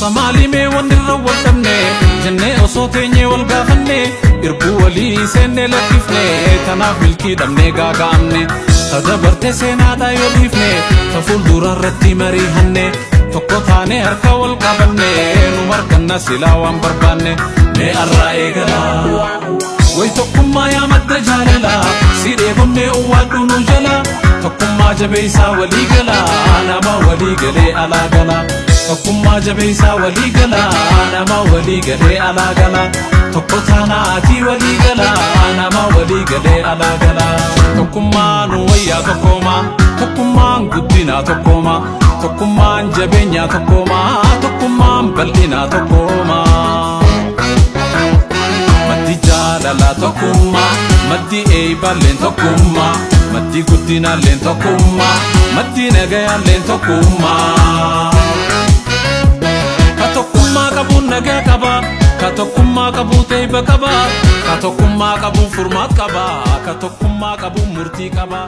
Somali me wandirra waltamne jenne osoo teenye wal gaafanne irbuu walii seenne lakkifne tanaaf milkii dhabne gaagaamne tadabarte seenaadhaa yoo dhiifne ta fuuldurarratti mariihanne tokko taane harka wal qabanne nu marganna silaa waan barbaanne mee arraa eegalaa way tokkummaa yaa madda jaalala si dheebonnee uwwaadhu nu jala tokkummaa jabeeysaa walii galaa nama walii galee alaa galaa tokkummaa jabeeysaa walii galaa nama walii galee alaa galaa tokko taanaati walii galaa nama walii galee alaa galaa tokkummaa nu wayyaa tokkoomaa tokkummaan guddinaa tokkoomaa tokkummaan jabeenyaa tokkoomaa tokkummaan bal'inaa tokkoomaa maddi jaalala tokkummaa maddi eeyiballeen tokkummaa maddi guddinaalleen tokkummaa maddi nagayaalleen tokkummaa ka tokkummaa qabuun nagaa qaba ka tokkummaa qabuun eebba qaba ka tokkummaa qabuun furmaat qaba ka tokkummaa qabuun murtii qaba.